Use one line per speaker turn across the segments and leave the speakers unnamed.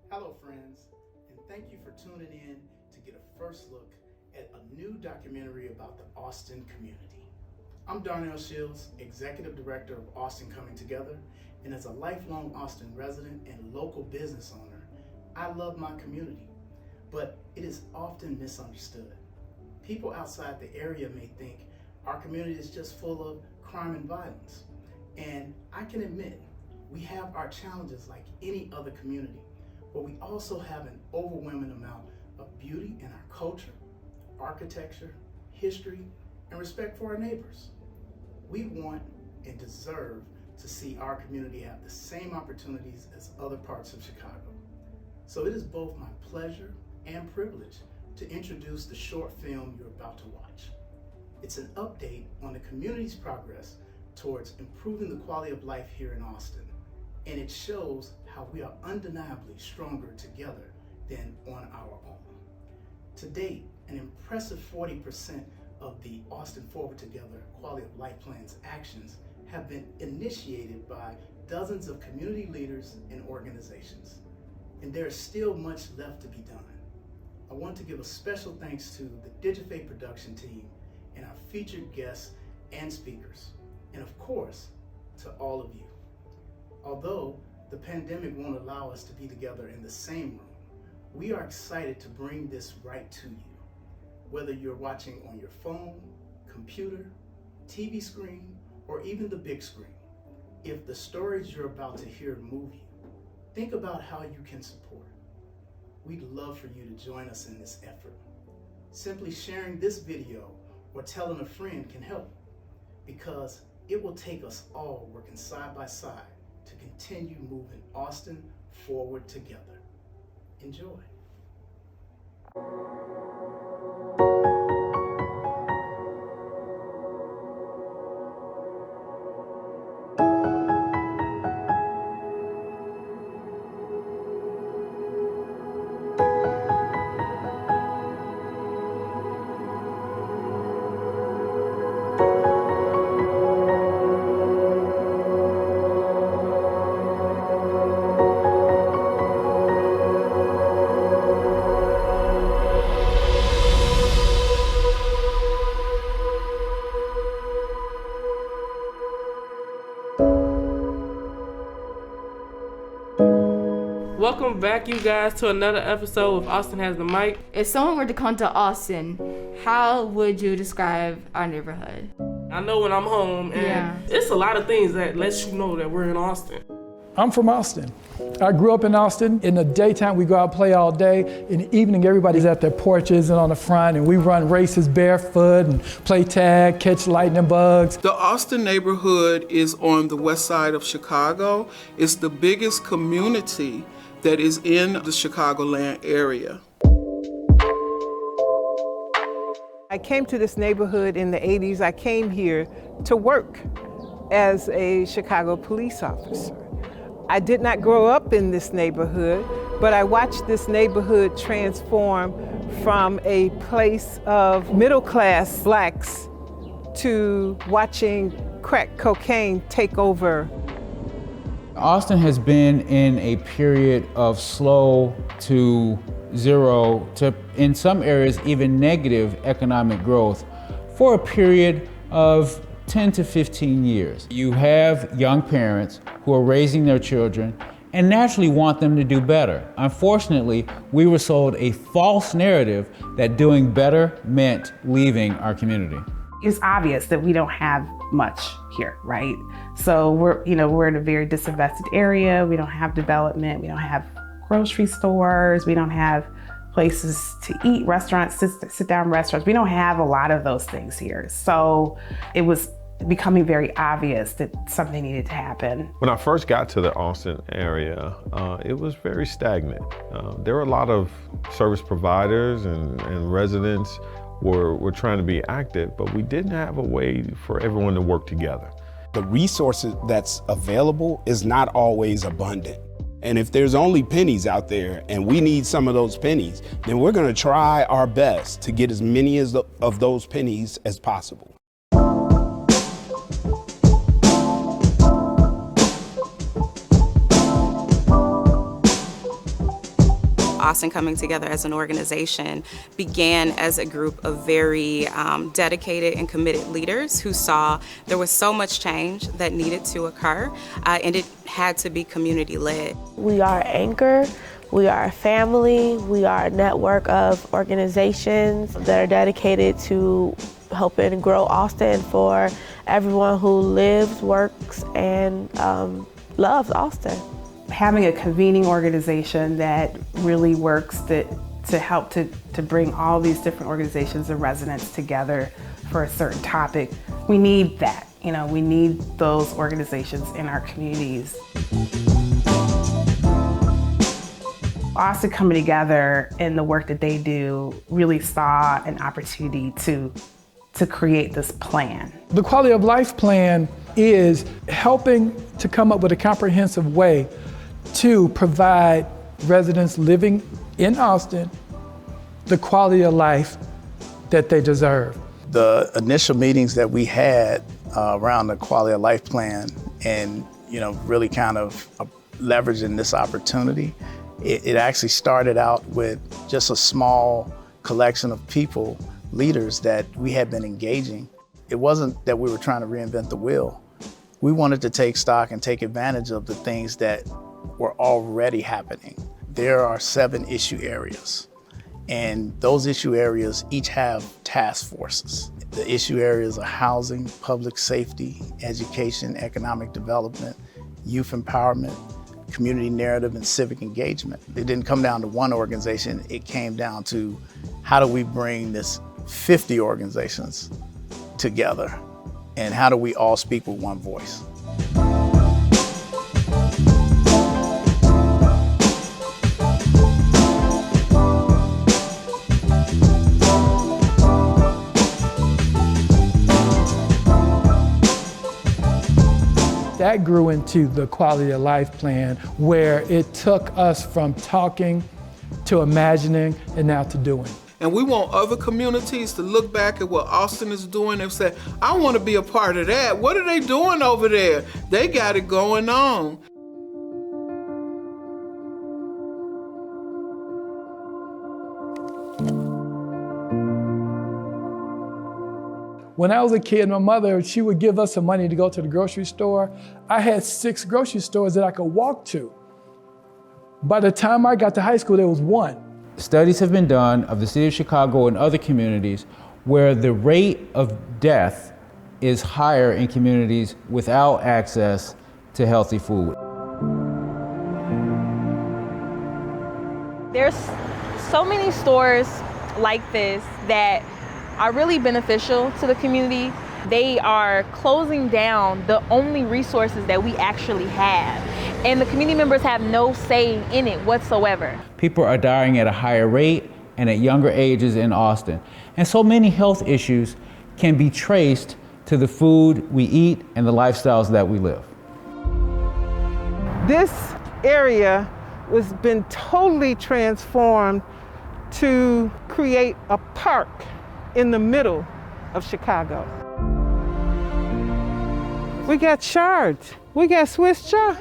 Hello friends, and thank you for tuning in to get a first look at a new documentary about the Austin community. I'm Darnell Shields, Executive Director of Austin Coming Together, and as a lifelong Austin resident and local business owner, I love my community, but it is often misunderstood. People outside the area may think our community is just full of crime and violence, and I can admit we have our challenges like any other community, but we also have an overwhelming amount of beauty in our culture, architecture, history, and respect for our neighbors. We want and deserve to see our community have the same opportunities as other parts of Chicago. So it is both my pleasure and privilege to introduce the short film you're about to watch. It's an update on the community's progress towards improving the quality of life here in Austin, and it shows how we are undeniably stronger together than on our own. To date, an impressive 40% of the Austin Forward Together Quality of Life Plan's actions have been initiated by dozens of community leaders and organizations, and there is still much left to be done. I want to give a special thanks to the Digifay production team and our featured guests and speakers, and of course, to all of you. Although the pandemic won't allow us to be together in the same room, we are excited to bring this right to you. Whether you're watching on your phone, computer, TV screen, or even the big screen, if the stories you're about to hear move you, think about how you can support. We'd love for you to join us in this effort. Simply sharing this video or telling a friend can help, because it will take us all working side by side to continue moving Austin forward together. Enjoy.
Welcome back, you guys, to another episode of Austin Has the Mic.
If someone were to come to Austin, how would you describe our neighborhood?
I know when I'm home, and it's a lot of things that lets you know that we're in Austin.
I'm from Austin. I grew up in Austin. In the daytime, we go out and play all day. In the evening, everybody's at their porches and on the front, and we run races barefoot and play tag, catch lightning bugs.
The Austin neighborhood is on the west side of Chicago. It's the biggest community that is in the Chicagoland area.
I came to this neighborhood in the 80s. I came here to work as a Chicago police officer. I did not grow up in this neighborhood, but I watched this neighborhood transform from a place of middle-class blacks to watching crack cocaine take over.
Austin has been in a period of slow to zero to, in some areas, even negative economic growth for a period of 10 to 15 years. You have young parents who are raising their children and naturally want them to do better. Unfortunately, we were sold a false narrative that doing better meant leaving our community.
It's obvious that we don't have much here, right? So we're in a very disinvested area. We don't have development. We don't have grocery stores. We don't have places to eat, restaurants, sit down restaurants. We don't have a lot of those things here. So it was becoming very obvious that something needed to happen.
When I first got to the Austin area, it was very stagnant. There were a lot of service providers and residents were trying to be active, but we didn't have a way for everyone to work together.
The resources that's available is not always abundant. And if there's only pennies out there and we need some of those pennies, then we're gonna try our best to get as many of those pennies as possible.
Austin Coming Together as an organization began as a group of very dedicated and committed leaders who saw there was so much change that needed to occur, and it had to be community-led.
We are Anchor. We are a family. We are a network of organizations that are dedicated to helping grow Austin for everyone who lives, works, and loves Austin.
Having a convening organization that really works to help to bring all these different organizations and residents together for a certain topic, we need that. You know, we need those organizations in our communities. Austin Coming Together and the work that they do really saw an opportunity to create this plan.
The Quality of Life Plan is helping to come up with a comprehensive way to provide residents living in Austin the quality of life that they deserve.
The initial meetings that we had around the Quality of Life Plan and, really kind of leveraging this opportunity, it actually started out with just a small collection of people, leaders that we had been engaging. It wasn't that we were trying to reinvent the wheel. We wanted to take stock and take advantage of the things that were already happening. There are 7 issue areas, and those issue areas each have task forces. The issue areas are housing, public safety, education, economic development, youth empowerment, community narrative, and civic engagement. It didn't come down to one organization, it came down to how do we bring this 50 organizations together, and how do we all speak with one voice?
That grew into the Quality of Life Plan, where it took us from talking to imagining and now to doing.
And we want other communities to look back at what Austin is doing and say, I want to be a part of that. What are they doing over there? They got it going on.
When I was a kid, my mother, she would give us some money to go to the grocery store. I had 6 grocery stores that I could walk to. By the time I got to high school, there was 1.
Studies have been done of the city of Chicago and other communities where the rate of death is higher in communities without access to healthy food.
There's so many stores like this that are really beneficial to the community. They are closing down the only resources that we actually have. And the community members have no say in it whatsoever.
People are dying at a higher rate and at younger ages in Austin. And so many health issues can be traced to the food we eat and the lifestyles that we live.
This area has been totally transformed to create a park in the middle of Chicago. We got chard. We got Swiss chard.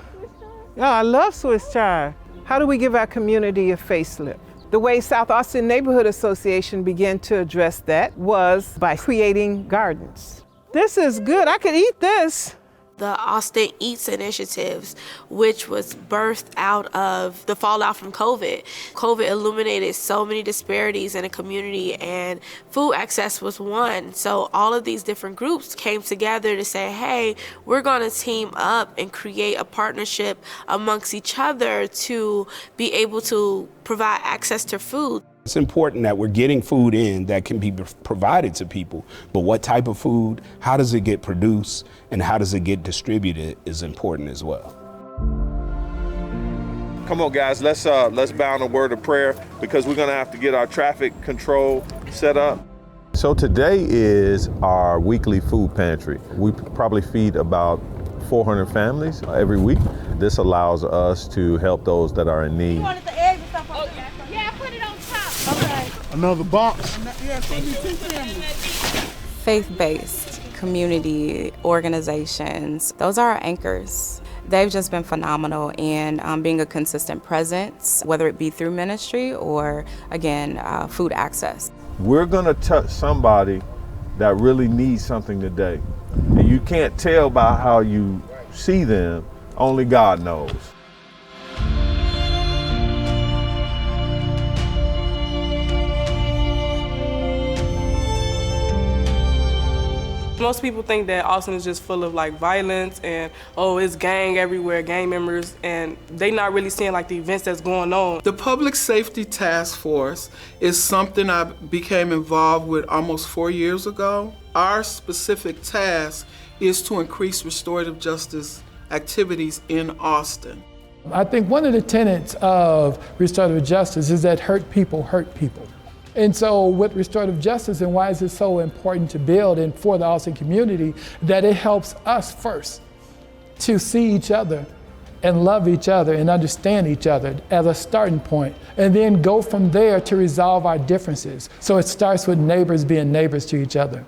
Oh, I love Swiss chard. How do we give our community a facelift? The way South Austin Neighborhood Association began to address that was by creating gardens. This is good. I could eat this.
The Austin Eats initiatives, which was birthed out of the fallout from COVID. COVID illuminated so many disparities in a community, and food access was one. So all of these different groups came together to say, hey, we're gonna team up and create a partnership amongst each other to be able to provide access to food.
It's important that we're getting food in that can be provided to people, but what type of food, how does it get produced, and how does it get distributed is important as well.
Come on, guys, let's bow in a word of prayer because we're gonna have to get our traffic control set up. So today is our weekly food pantry. We probably feed about 400 families every week. This allows us to help those that are in need.
Another box.
Faith-based community organizations, those are our anchors. They've just been phenomenal in being a consistent presence, whether it be through ministry or, again, food access.
We're gonna touch somebody that really needs something today. And you can't tell by how you see them, only God knows.
Most people think that Austin is just full of like violence and, oh, it's gang everywhere, gang members, and they not really seeing like the events that's going on.
The Public Safety Task Force is something I became involved with almost 4 years ago. Our specific task is to increase restorative justice activities in Austin.
I think one of the tenets of restorative justice is that hurt people hurt people. And so with restorative justice, and why is it so important to build and for the Austin community, that it helps us first to see each other and love each other and understand each other as a starting point, and then go from there to resolve our differences. So it starts with neighbors being neighbors to each other.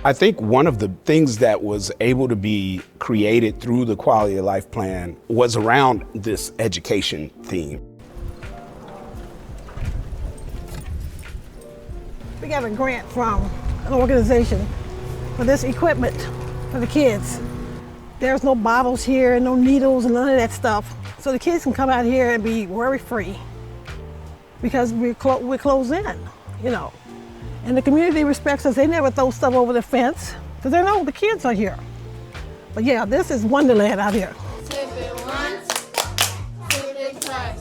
I think one of the things that was able to be created through the Quality of Life Plan was around this education theme.
We got a grant from an organization for this equipment for the kids. There's no bottles here and no needles and none of that stuff. So the kids can come out here and be worry-free because we're closed in, you know. And the community respects us. They never throw stuff over the fence because they know the kids are here. But yeah, this is Wonderland out here.
Flip it once, flip it twice.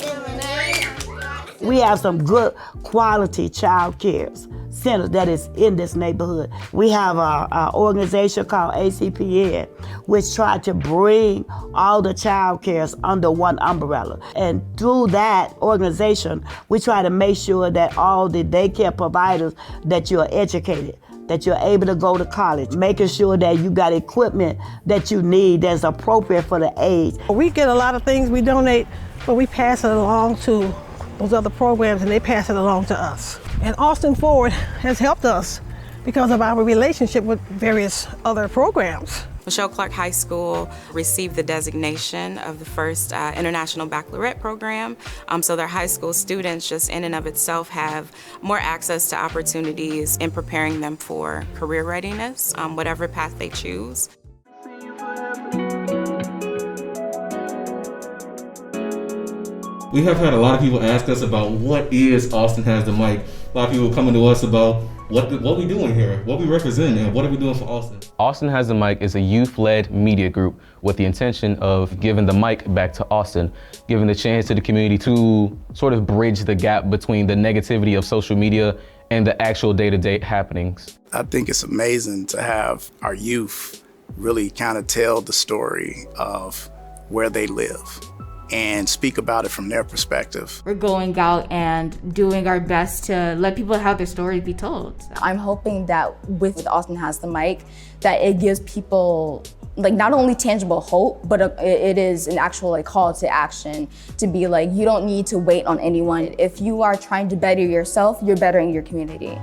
In the name.
We have some good quality child care centers that is in this neighborhood. We have our organization called ACPN, which tried to bring all the child cares under one umbrella. And through that organization, we try to make sure that all the daycare providers, that you're educated, that you're able to go to college, making sure that you got equipment that you need that's appropriate for the age.
We get a lot of things we donate, but we pass it along to those other programs and they pass it along to us. And Austin Forward has helped us because of our relationship with various other programs.
Michelle Clark High School received the designation of the first International Baccalaureate program. So their high school students just in and of itself have more access to opportunities in preparing them for career readiness, whatever path they choose.
We have had a lot of people ask us about what is Austin Has the Mic. A lot of people coming to us about what we doing here, what we represent, and what are we doing for Austin.
Austin Has the Mic is a youth-led media group with the intention of giving the mic back to Austin, giving the chance to the community to sort of bridge the gap between the negativity of social media and the actual day-to-day happenings.
I think it's amazing to have our youth really kind of tell the story of where they live and speak about it from their perspective.
We're going out and doing our best to let people have their stories be told.
I'm hoping that with Austin Has the Mic, that it gives people like not only tangible hope, but it is an actual like call to action to be like, you don't need to wait on anyone. If you are trying to better yourself, you're bettering your community.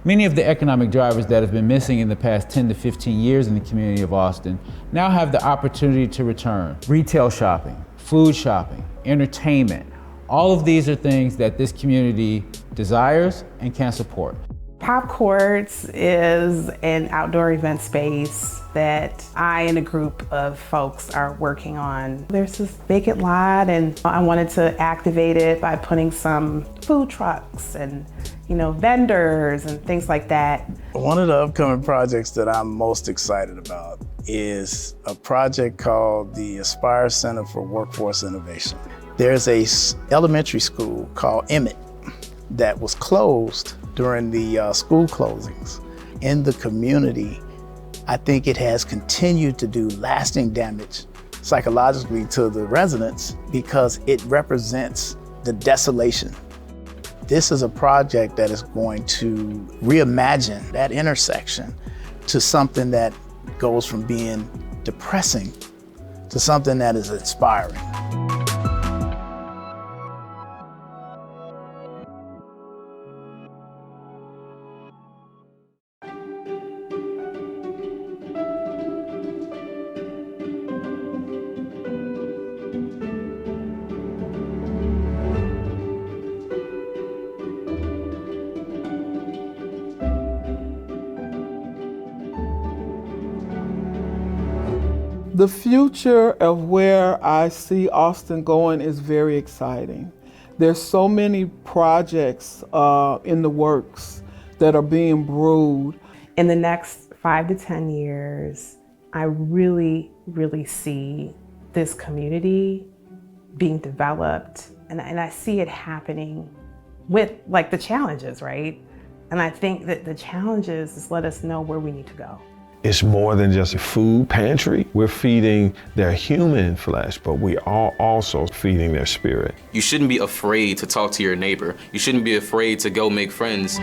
Many of the economic drivers that have been missing in the past 10 to 15 years in the community of Austin now have the opportunity to return. Retail shopping, food shopping, entertainment, all of these are things that this community desires and can support.
Pop Courts is an outdoor event space that I and a group of folks are working on. There's this vacant lot and I wanted to activate it by putting some food trucks and vendors and things like that.
One of the upcoming projects that I'm most excited about is a project called the Aspire Center for Workforce Innovation. There's a elementary school called Emmett that was closed during the school closings in the community, I think it has continued to do lasting damage psychologically to the residents because it represents the desolation. This is a project that is going to reimagine that intersection to something that goes from being depressing to something that is inspiring.
The future of where I see Austin going is very exciting. There's so many projects in the works that are being brewed.
In the next 5 to 10 years, I really, really see this community being developed, and I see it happening with like the challenges, right? And I think that the challenges is let us know where we need to go.
It's more than just a food pantry. We're feeding their human flesh, but we are also feeding their spirit.
You shouldn't be afraid to talk to your neighbor. You shouldn't be afraid to go make friends.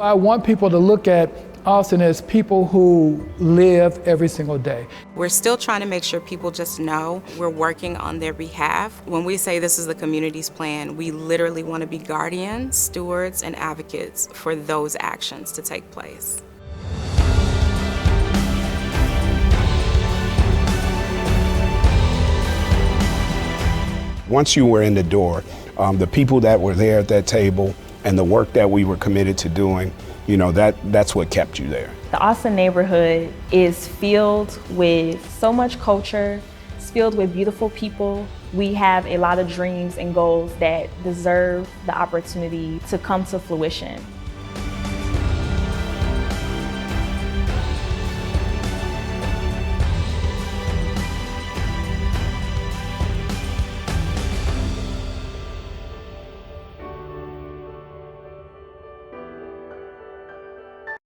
I want people to look at Austin as people who live every single day.
We're still trying to make sure people just know we're working on their behalf. When we say this is the community's plan, we literally want to be guardians, stewards, and advocates for those actions to take place.
Once you were in the door, the people that were there at that table and the work that we were committed to doing, you know, that's what kept you there.
The Austin neighborhood is filled with so much culture. It's filled with beautiful people. We have a lot of dreams and goals that deserve the opportunity to come to fruition.